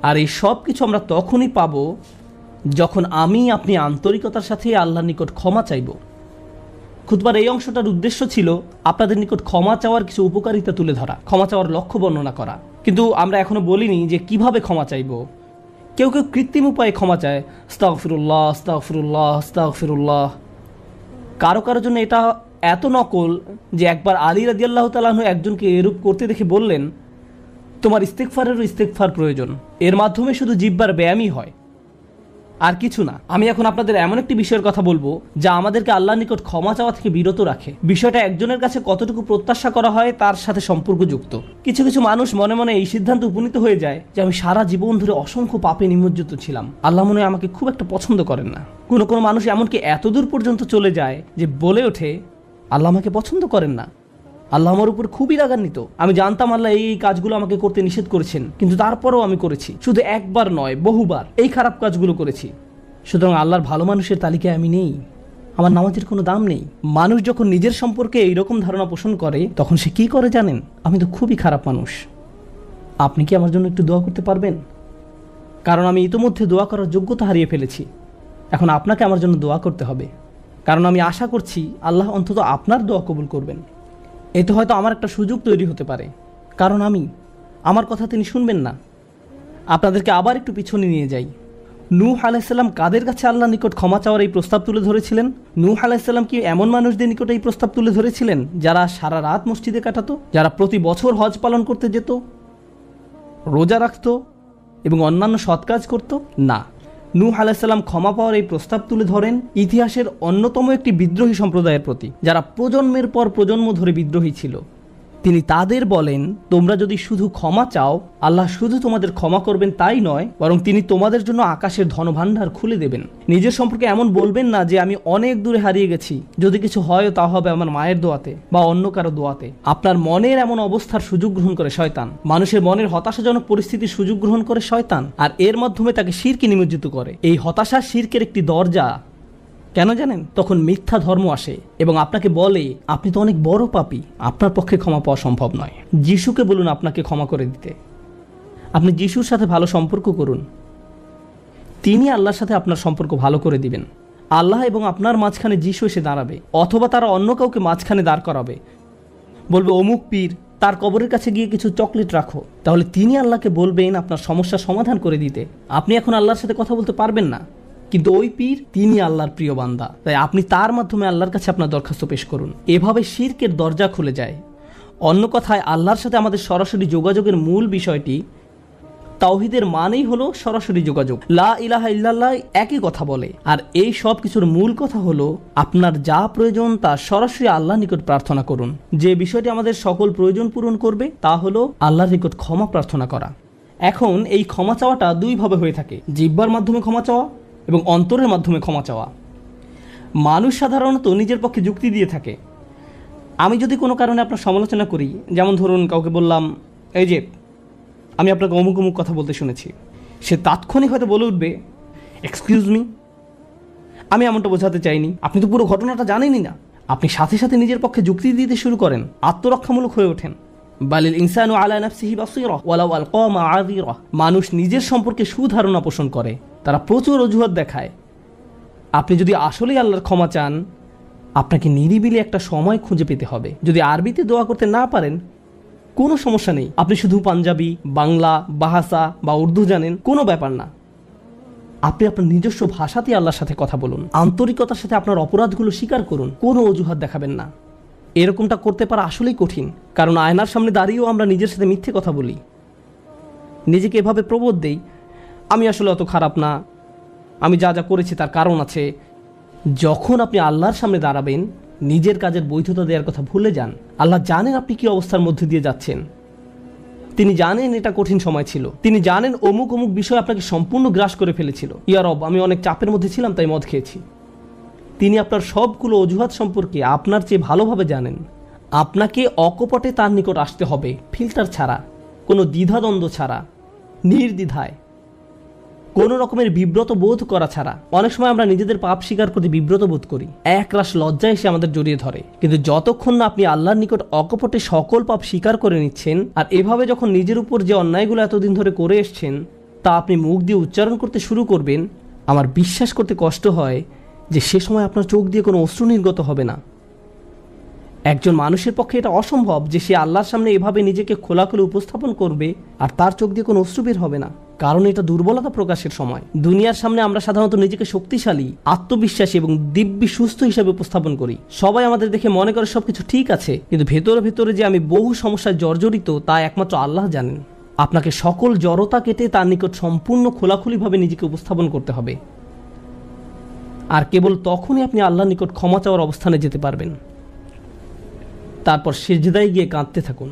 আর এই সব কিছু আমরা তখনই পাব যখন আপনি আন্তরিকতার সাথে আল্লাহর নিকট ক্ষমা চাইব। খুতবার এই অংশটার উদ্দেশ্য ছিল আপনাদের নিকট ক্ষমা চাওয়ার কিছু উপকারিতা তুলে ধরা, ক্ষমা চাওয়ার লক্ষ্য বর্ণনা করা। কিন্তু আমরা এখনো বলিনি যে কিভাবে ক্ষমা চাইব। কেউ কেউ কৃত্রিম উপায়ে ক্ষমা চায়, আস্তাগফিরুল্লাহ আস্তাগফিরুল্লাহ আস্তাগফিরুল্লাহ। কারো কারোর জন্য এটা এত নকল যে একবার আলী রাদিয়াল্লাহু তাআলা আনহু একজনকে এরূপ করতে দেখে বললেন, তোমার ইস্তেগফারেরও ইস্তেগফার প্রয়োজন, এর মাধ্যমে শুধু জিহ্বার ব্যায়ামই হয়, আর কিছু না। আমি এখন আপনাদের এমন একটি বিষয়ের কথা বলবো যা আমাদেরকে আল্লাহর নিকট ক্ষমা চাওয়া থেকে বিরত রাখে। বিষয়টা একজনের কাছে কতটুকু প্রত্যাশা করা হয় তার সাথে সম্পর্কযুক্ত। কিছু কিছু মানুষ মনে মনে এই সিদ্ধান্ত উপনীত হয়ে যায় যে আমি সারা জীবন ধরে অসংখ্য পাপে নিমজ্জিত ছিলাম, আল্লাহ মনে হয় আমাকে খুব একটা পছন্দ করেন না। কোনো কোনো মানুষ এমনকি এতদূর পর্যন্ত চলে যায় যে বলে ওঠে, আল্লাহ আমাকে পছন্দ করেন না, আল্লাহ আমার উপর খুবই রাগান্বিত। আমি জানতাম আল্লাহ এই কাজগুলো আমাকে করতে নিষেধ করেছেন, কিন্তু তারপরেও আমি করেছি। শুধু একবার নয়, বহুবার এই খারাপ কাজগুলো করেছি। সুতরাং আল্লাহর ভালো মানুষের তালিকায় আমি নেই, আমার নামাজের কোনো দাম নেই। মানুষ যখন নিজের সম্পর্কে এইরকম ধারণা পোষণ করে, তখন সে কি করে জানেন? আমি তো খুবই খারাপ মানুষ। আপনি কি আমার জন্য একটু দোয়া করতে পারবেন? কারণ আমি ইতোমধ্যে দোয়া করার যোগ্যতা হারিয়ে ফেলেছি। এখন আপনাকে আমার জন্য দোয়া করতে হবে, কারণ আমি আশা করছি আল্লাহ অন্তত আপনার দোয়া কবুল করবেন। এতে হয়তো আমার একটা সুযোগ তৈরি হতে পারে, কারণ আমার কথা তিনি শুনবেন না। আপনাদেরকে আবার একটু পিছনে নিয়ে যাই। নূহ আলাইহিসসালাম কাদের কাছে আল্লাহর নিকট ক্ষমা চাওয়ার এই প্রস্তাব তুলে ধরেছিলেন? নূহ আলাইহিসসালাম কি এমন মানুষদের নিকট এই প্রস্তাব তুলে ধরেছিলেন যারা সারা রাত মসজিদে কাটাতো, যারা প্রতি বছর হজ পালন করতে যেত, রোজা রাখতো এবং অন্যান্য সৎ কাজ করত? না, নূহ আলাইহিসসালাম ক্ষমা পাওয়ার এই প্রস্তাব তুলে ধরেন ইতিহাসের অন্যতম একটি বিদ্রোহী সম্প্রদায়ের প্রতি, যারা প্রজন্মের পর প্রজন্ম ধরে বিদ্রোহী ছিল। তিনি তাদের বলেন, তোমরা যদি শুধু ক্ষমা চাও, আল্লাহ শুধু তোমাদের ক্ষমা করবেন তাই নয়, বরং তিনি তোমাদের জন্য আকাশের ধনভাণ্ডার খুলে দেবেন। নিজের সম্পর্কে এমন বলবেন না যে আমি অনেক দূরে হারিয়ে গেছি, যদি কিছু হয় তা হবে আমার মায়ের দোয়াতে বা অন্য কারো দোয়াতে। আপনার মনের এমন অবস্থার সুযোগ গ্রহণ করে শয়তান। মানুষের মনের হতাশাজনক পরিস্থিতির সুযোগ গ্রহণ করে শয়তান, আর এর মাধ্যমে তাকে শিরকে নিমজ্জিত করে। এই হতাশা শিরকের একটি দরজা। কেন জানেন? তখন মিথ্যা ধর্ম আসে এবং আপনাকে বলে, আপনি তো অনেক বড় পাপী, আপনার পক্ষে ক্ষমা পাওয়া সম্ভব নয়। যিশুকে বলুন আপনাকে ক্ষমা করে দিতে। আপনি যিশুর সাথে ভালো সম্পর্ক করুন, তিনি আল্লাহর সাথে আপনার সম্পর্ক ভালো করে দিবেন। আল্লাহ এবং আপনার মাঝখানে যিশু এসে দাঁড়াবে, অথবা তারা অন্য কাউকে মাঝখানে দাঁড় করাবে, বলবে অমুক পীর, তার কবরের কাছে গিয়ে কিছু চকলেট রাখো। তাহলে তিনি আল্লাহকে বলবেন আপনার সমস্যার সমাধান করে দিতে। আপনি এখন আল্লাহর সাথে কথা বলতে পারবেন না, কিন্তু ওই পীর তিনি আল্লাহর প্রিয় বান্দা, তাই আপনি তার মাধ্যমে আল্লাহর কাছে আপনার দরখাস্ত পেশ করুন। এভাবে শিরকের দরজা খুলে যায়। অন্য কথায়, আল্লাহর সাথে আমাদের সরাসরি যোগাযোগের মূল বিষয়টি, তাওহীদের মানেই হলো সরাসরি যোগাযোগ। লা ইলাহা ইল্লাল্লাহ একই কথা বলে, আর এই সব কিছুর মূল কথা হলো আপনার যা প্রয়োজন তা সরাসরি আল্লাহর নিকট প্রার্থনা করুন। যে বিষয়টি আমাদের সকল প্রয়োজন পূরণ করবে তা হলো আল্লাহর নিকট ক্ষমা প্রার্থনা করা। এখন এই ক্ষমা চাওয়াটা দুইভাবে হয়ে থাকে, জিহ্বার মাধ্যমে ক্ষমা চাওয়া এবং অন্তরের মাধ্যমে ক্ষমা চাওয়া। মানুষ সাধারণত নিজের পক্ষে যুক্তি দিয়ে থাকে। আমি যদি কোনো কারণে আপনার সমালোচনা করি, যেমন ধরুন কাউকে বললাম, এই যে আমি আপনাকে অমুক অমুক কথা বলতে শুনেছি, সে তাৎক্ষণিক হয়তো বলে উঠবে, এক্সকিউজ মি, আমি এমনটা বোঝাতে চাইনি, আপনি তো পুরো ঘটনাটা জানেনই না। আপনি সাথে সাথে নিজের পক্ষে যুক্তি দিতে শুরু করেন, আত্মরক্ষামূলক হয়ে ওঠেন। বালিল ইনসানু আলা নাফসিহি বাসীরা ওয়ালাউ আলকা মাআযিরা। মানুষ নিজের সম্পর্কে সুধারণা পোষণ করে, তারা প্রচুর অজুহাত দেখায়। আপনি যদি আসলেই আল্লাহর ক্ষমা চান, আপনাকে নিরিবিলি একটা সময় খুঁজে পেতে হবে। যদি আরবিতে দোয়া করতে না পারেন, কোনো সমস্যা নেই। আপনি শুধু পাঞ্জাবি, বাংলা, বাহাসা বা উর্দু জানেন, কোনো ব্যাপার না। আপনি আপনার নিজস্ব ভাষাতেই আল্লাহর সাথে কথা বলুন। আন্তরিকতার সাথে আপনার অপরাধগুলো স্বীকার করুন, কোনো অজুহাত দেখাবেন না। এরকমটা করতে পারা আসলেই কঠিন, কারণ আয়নার সামনে দাঁড়িয়েও আমরা নিজের সাথে মিথ্যে কথা বলি। নিজেকে এভাবে প্রবোধ দেই, আমি আসলে অত খারাপ না, আমি যা যা করেছি তার কারণ আছে। যখন আপনি আল্লাহর সামনে দাঁড়াবেন, নিজের কাজের বৈধতা দেওয়ার কথা ভুলে যান। আল্লাহ জানেন আপনি কি অবস্থার মধ্যে দিয়ে যাচ্ছেন। তিনি জানেন এটা কঠিন সময় ছিল। তিনি জানেন অমুক অমুক বিষয় আপনাকে সম্পূর্ণ গ্রাস করে ফেলেছিল। ইয়া রব, আমি অনেক চাপের মধ্যে ছিলাম, তাই মদ খেয়েছি। তিনি আপনার সবগুলো অজুহাত সম্পর্কে আপনার চেয়ে ভালোভাবে জানেন। আপনাকে অকপটে তার নিকট আসতে হবে, ফিল্টার ছাড়া, কোনো দ্বিধাদ্বন্দ্ব ছাড়া, নির্দ্বিধায়, কোনো রকমের বিব্রত বোধ করা ছাড়া। অনেক সময় আমরা নিজেদের পাপ স্বীকার করতে বিব্রত বোধ করি, একরাশ লজ্জা এসে আমাদের জড়িয়ে ধরে। কিন্তু যতক্ষণ না আপনি আল্লাহর নিকট অকপটে সকল পাপ স্বীকার করে নিচ্ছেন, আর এভাবে যখন নিজের উপর যে অন্যায়গুলো এতদিন ধরে করে এসছেন তা আপনি মুখ দিয়ে উচ্চারণ করতে শুরু করবেন, আমার বিশ্বাস করতে কষ্ট হয় যে সে সময় আপনার চোখ দিয়ে কোনো অশ্রু নির্গত হবে না। একজন মানুষের পক্ষে এটা অসম্ভব যে সে আল্লাহর সামনে এভাবে নিজেকে খোলাখুলি উপস্থাপন করবে আর তার চোখ দিয়ে কোনো অশ্রু বের হবে না, কারণ এটা দুর্বলতা প্রকাশের সময়। দুনিয়ার সামনে আমরা সাধারণত নিজেকে শক্তিশালী, আত্মবিশ্বাসী এবং দিব্যি সুস্থ হিসাবে উপস্থাপন করি। সবাই আমাদের দেখে মনে করে সবকিছু ঠিক আছে, কিন্তু ভেতরে ভেতরে যে আমি বহু সমস্যায় জর্জরিত তা একমাত্র আল্লাহ জানেন। আপনাকে সকল জড়তা কেটে তার নিকট সম্পূর্ণ খোলাখুলিভাবে নিজেকে উপস্থাপন করতে হবে, আর কেবল তখনই আপনি আল্লাহর নিকট ক্ষমা চাওয়ার অবস্থানে যেতে পারবেন। তারপর সিজদায় গিয়ে কাঁদতে থাকুন।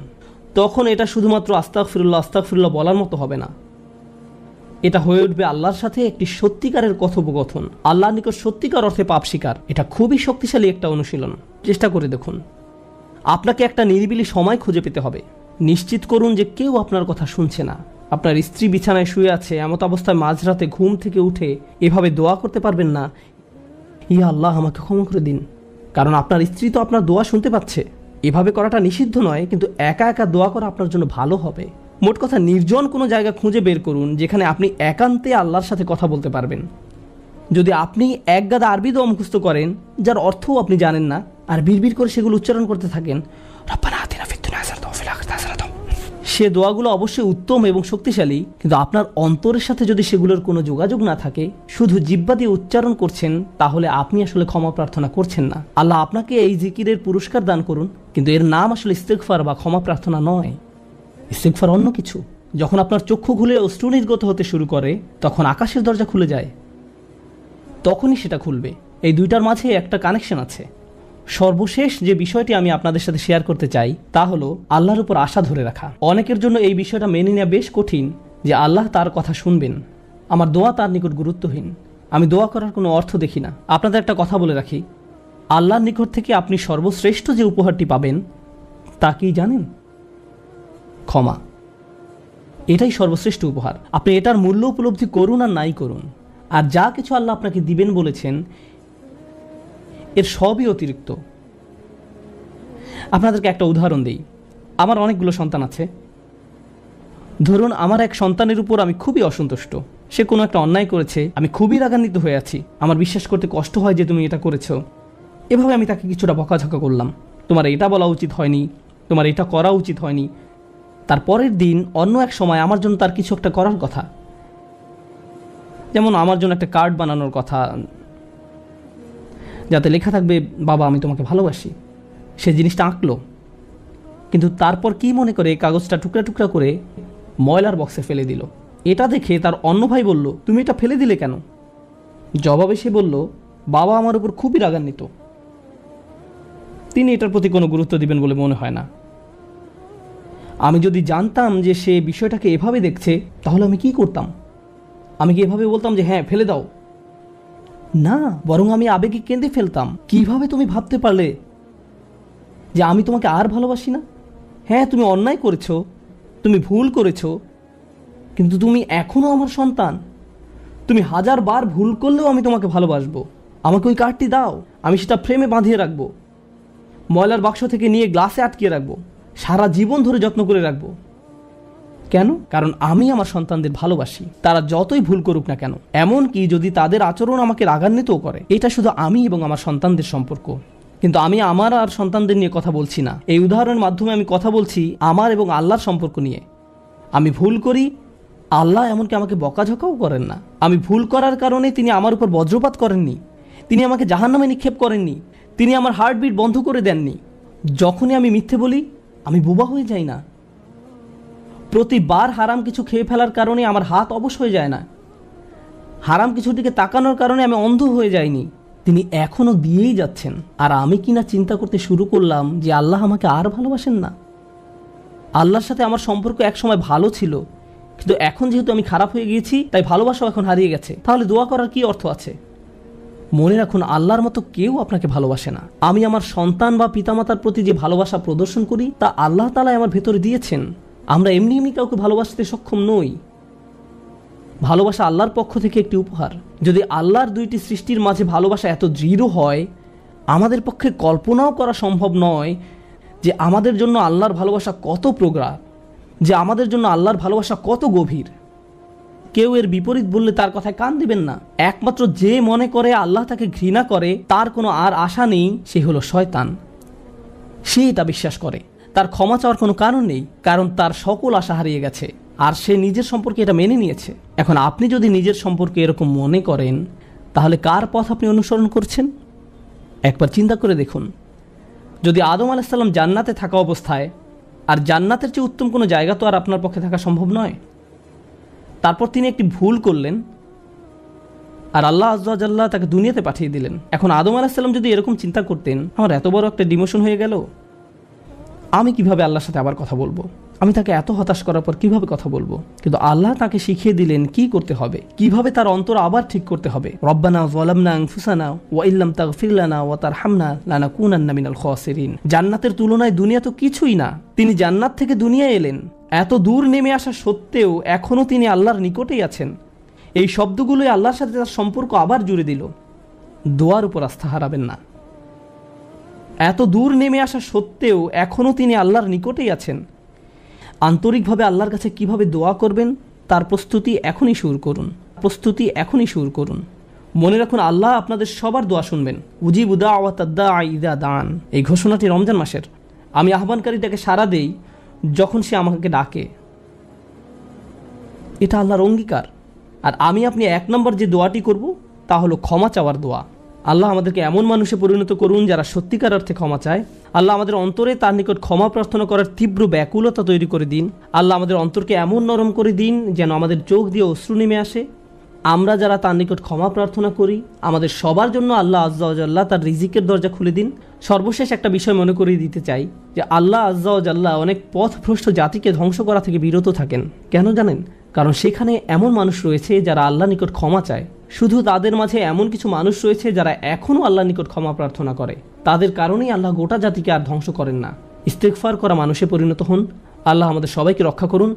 তখন এটা শুধুমাত্র আস্তাগফিরুল্লাহ আস্তাগফিরুল্লাহ বলার মতো হবে না, এটা হয়ে উঠবে আল্লাহর সাথে একটি সত্যিকারের কথোপকথন, আল্লাহর নিকট সত্যিকার অর্থে পাপ স্বীকার। এটা খুবই শক্তিশালী একটা অনুশীলন, চেষ্টা করে দেখুন। আপনাকে একটা নিরিবিলি সময় খুঁজে পেতে হবে। নিশ্চিত করুন যে কেউ আপনার কথা শুনছে না। আপনার স্ত্রী বিছানায় শুয়ে আছে, এমত অবস্থায় মাঝরাতে ঘুম থেকে উঠে এভাবে দোয়া করতে পারবেন না, ইয়া আল্লাহ আমাকে ক্ষমা করে দিন, কারণ আপনার স্ত্রী তো আপনার দোয়া শুনতে পাচ্ছে। এভাবে করাটা নিষিদ্ধ নয়, কিন্তু একা একা দোয়া করা আপনার জন্য ভালো হবে। মোট কথা, নির্জন কোনো জায়গা খুঁজে বের করুন যেখানে আপনি একান্তে আল্লাহর সাথে কথা বলতে পারবেন। যদি আপনি এক গাদা আরবি দোয়া মুখস্থ করেন যার অর্থও আপনি জানেন না, আর বিড়বিড় করে সেগুলো উচ্চারণ করতে থাকেন, রব্বানা আতিনা ফিদ দুনিয়া হাসানাতাও ওয়া ফিল আখিরাতি হাসানাতাও, সে দোয়াগুলো অবশ্যই উত্তম এবং শক্তিশালী, কিন্তু আপনার অন্তরের সাথে যদি সেগুলোর কোনো যোগাযোগ না থাকে, শুধু জিহ্বা দিয়ে উচ্চারণ করছেন, তাহলে আপনি আসলে ক্ষমা প্রার্থনা করছেন না। আল্লাহ আপনাকে এই জিকিরের পুরস্কার দান করুন, কিন্তু এর নাম আসলে ইস্তিগফার বা ক্ষমা প্রার্থনা নয়। ইস্তিগফার অন্য কিছু। যখন আপনার চক্ষু খুলে অশ্রু নির্গত হতে শুরু করে, তখন আকাশের দরজা খুলে যায়, তখনই সেটা খুলবে। এই দুইটার মাঝে একটা কানেকশন আছে। সর্বশেষ যে বিষয়টি আমি আপনাদের সাথে শেয়ার করতে চাই তা হলো আল্লাহর উপর আশা ধরে রাখা। অনেকের জন্য এই বিষয়টা মেনে নেওয়া বেশ কঠিন যে আল্লাহ তার কথা শুনবেন, আমার দোয়া তার নিকট গুরুত্বহীন, আমি দোয়া করার কোনো অর্থ দেখি না। আপনাদের একটা কথা বলে রাখি, আল্লাহর নিকট থেকে আপনি সর্বশ্রেষ্ঠ যে উপহারটি পাবেন তা কি জানেন? ক্ষমা। এটাই সর্বশ্রেষ্ঠ উপহার। আপনি এটার মূল্য উপলব্ধি করুন আর নাই করুন, আর যা কিছু আল্লাহ আপনাকে দিবেন বলেছেন এর সবই অতিরিক্ত। আপনাদেরকে একটা উদাহরণ দিই। আমার অনেকগুলো সন্তান আছে। ধরুন আমার এক সন্তানের উপর আমি খুবই অসন্তুষ্ট, সে কোনো একটা অন্যায় করেছে, আমি খুবই রাগান্বিত হয়ে আছি, আমার বিশ্বাস করতে কষ্ট হয় যে তুমি এটা করেছো। এভাবে আমি তাকে কিছুটা বকাঝকা করলাম, তোমার এটা বলা উচিত হয়নি, তোমার এটা করা উচিত হয়নি। তারপরের দিন অন্য এক সময় আমার জন্য তার কিছু একটা করার কথা, যেমন আমার জন্য একটা কার্ড বানানোর কথা যাতে লেখা থাকবে বাবা আমি তোমাকে ভালোবাসি। সে জিনিসটা আঁকলো, কিন্তু তারপর কি মনে করে কাগজটা টুকরা টুকরা করে ময়লার বক্সে ফেলে দিল। এটা দেখে তার অন্য ভাই বলল, তুমি এটা ফেলে দিলে কেন? জবাবে সে বলল, বাবা আমার উপর খুবই রাগান্বিত, তিনি এটার প্রতি কোনো গুরুত্ব দিবেন বলে মনে হয় না। আমি যদি জানতাম যে সে বিষয়টাকে এভাবে দেখছে তাহলে আমি কি করতাম? আমি কি এভাবে বলতাম যে হ্যাঁ ফেলে দাও? না, বরং আমি আবেগে কেঁদে ফেলতাম, কিভাবে তুমি ভাবতে পারলে যে আমি তোমাকে আর ভালোবাসি না? হ্যাঁ তুমি অন্যায় করেছো, তুমি ভুল করেছো, কিন্তু তুমি এখনো আমার সন্তান। তুমি 1000 বার ভুল করলেও আমি তোমাকে ভালোবাসবো। আমাকে ওই কার্ডটি দাও, আমি সেটা ফ্রেমে বাঁধিয়ে রাখবো, ময়লার বাক্স থেকে নিয়ে গ্লাসে আটকিয়ে রাখবো, সারা জীবন ধরে যত্ন করে রাখবো। কেন? কারণ আমি আমার সন্তানদের ভালোবাসি, তারা যতই ভুল করুক না কেন, এমনকি যদি তাদের আচরণ আমাকে রাগান্বিতও করে। এটা শুধু আমি এবং আমার সন্তানদের সম্পর্ক। কিন্তু আমি আমার আর সন্তানদের নিয়ে কথা বলছি না। এই উদাহরণের মাধ্যমে আমি কথা বলছি আমার এবং আল্লাহর সম্পর্ক নিয়ে। আমি ভুল করি, আল্লাহ এমনকি আমাকে বকাঝকাও করেন না। আমি ভুল করার কারণে তিনি আমার উপর বজ্রপাত করেননি, তিনি আমাকে জাহান্নামে নিক্ষেপ করেননি, তিনি আমার হার্টবিট বন্ধ করে দেননি। যখনই আমি মিথ্যে বলি আমি বোবা হয়ে যাই না। প্রতিবার হারাম কিছু খেয়ে ফেলার কারণে আমার হাত অবশ হয়ে যায় না। হারাম কিছুর দিকে তাকানোর কারণে আমি অন্ধ হয়ে যাইনি। তিনি এখনো দিয়েই যাচ্ছেন। আর আমি কিনা চিন্তা করতে শুরু করলাম যে আল্লাহ আমাকে আর ভালোবাসেন না। আল্লাহর সাথে আমার সম্পর্ক একসময় ভালো ছিল, কিন্তু এখন যেহেতু আমি খারাপ হয়ে গিয়েছি তাই ভালোবাসাও এখন হারিয়ে গেছে। তাহলে দোয়া করার কি অর্থ আছে? মনে রাখুন, আল্লাহর মতো কেউ আপনাকে ভালোবাসে না। আমি আমার সন্তান বা পিতামাতার প্রতি যে ভালোবাসা প্রদর্শন করি তা আল্লাহ তাআলা আমার ভেতরে দিয়েছেন। আমরা এমনি এমনি কাউকে ভালোবাসতে সক্ষম নই। ভালোবাসা আল্লাহর পক্ষ থেকে একটি উপহার। যদি আল্লাহর দুইটি সৃষ্টির মাঝে ভালোবাসা এত দৃঢ় হয়, আমাদের পক্ষে কল্পনাও করা সম্ভব নয় যে আমাদের জন্য আল্লাহর ভালোবাসা কত প্রগাঢ়, যে আমাদের জন্য আল্লাহর ভালোবাসা কত গভীর। কেউ এর বিপরীত বললে তার কথায় কান দিবেন না। একমাত্র যে মনে করে আল্লাহ তাকে ঘৃণা করে, তার কোনো আর আশা নেই, সে হলো শয়তান। সে এটা বিশ্বাস করে। তার ক্ষমা চাওয়ার কোনো কারণ নেই, কারণ তার সকল আশা হারিয়ে গেছে আর সে নিজের সম্পর্কে এটা মেনে নিয়েছে। এখন আপনি যদি নিজের সম্পর্কে এরকম মনে করেন, তাহলে কার পথ আপনি অনুসরণ করছেন? একবার চিন্তা করে দেখুন। যদি আদম আলাইহিস সালাম জান্নাতে থাকা অবস্থায়, আর জান্নাতের চেয়ে উত্তম কোনো জায়গা তো আর আপনার পক্ষে থাকা সম্ভব নয়, তারপর তিনি একটি ভুল করলেন আর আল্লাহ আযজা ওয়া জাল্লা তাকে দুনিয়াতে পাঠিয়ে দিলেন। এখন আদম আলাইহিস সালাম যদি এরকম চিন্তা করতেন, আমার এত বড় একটা ডিমোশন হয়ে গেল, আমি কিভাবে আল্লাহর সাথে আবার কথা বলবো? আমি তাকে এত হতাশ করার পর কিভাবে কথা বলবো? কিন্তু আল্লাহ তাকে শিখিয়ে দিলেন কি করতে হবে, কিভাবে তার অন্তর আবার ঠিক করতে হবে। রব্বানা যালামনা আনফুসানা ওয়া ইল্লাম তাগফির লানা ওয়া তারহামনা লানাকুনান্না মিনাল খাসিরিন। জান্নাতের তুলনায় দুনিয়া তো কিছুই না। তিনি জান্নাত থেকে দুনিয়ায় এলেন, এত দূর নেমে আসা সত্ত্বেও এখনো তিনি আল্লাহর নিকটেই আছেন। এই শব্দগুলোই আল্লাহর সাথে তার সম্পর্ক আবার জুড়ে দিল। দোয়ার উপর আস্থা হারাবেন না। এত দূর নেমে আসা সত্ত্বেও এখনও তিনি আল্লাহর নিকটেই আছেন। আন্তরিকভাবে আল্লাহর কাছে কিভাবে দোয়া করবেন তার প্রস্তুতি এখনই শুরু করুন। মনে রাখুন, আল্লাহ আপনাদের সবার দোয়া শুনবেন। উজিবু দাওয়াতাদ দাঈ ইযা দান। এই ঘোষণাটি রমজান মাসের। আমি আহ্বানকারীটাকে সাড়া দেই যখন সে আমাকে ডাকে। এটা আল্লাহর অঙ্গীকার। আর আমি আপনি 1 নম্বর যে দোয়াটি করব তা হলো ক্ষমা চাওয়ার দোয়া। আল্লাহ আমাদেরকে এমন মানুষে পরিণত করুন যারা সত্যিকার অর্থে ক্ষমা চায়। আল্লাহ আমাদের অন্তরে তার নিকট ক্ষমা প্রার্থনা করার তীব্র ব্যাকুলতা তৈরি করে দিন। আল্লাহ আমাদের অন্তরকে এমন নরম করে দিন যেন আমাদের চোখ দিয়ে অশ্রু নেমে আসে। আমরা যারা তার নিকট ক্ষমা প্রার্থনা করি, আমাদের সবার জন্য আল্লাহ আযজা ওয়া জাল্লা তার রিজিকের দরজা খুলে দিন। সর্বশেষ একটা বিষয় মনে করিয়ে দিতে চাই যে আল্লাহ আযজা ওয়া জাল্লা অনেক পথভ্রষ্ট জাতিকে ধ্বংস করা থেকে বিরত থাকেন। কেন জানেন? কারণ সেখানে এমন মানুষ রয়েছে যারা আল্লাহ নিকট ক্ষমা চায়। শুধু তাদের মাঝে এমন কিছু মানুষ রয়েছে যারা এখনও আল্লাহ নিকট ক্ষমা প্রার্থনা করে। তাদের কারণেই আল্লাহ গোটা জাতিকে আর ধ্বংস করেন না। ইস্তেগফার করা মানুষে পরিণত হন। আল্লাহ আমাদের সবাইকে রক্ষা করুন।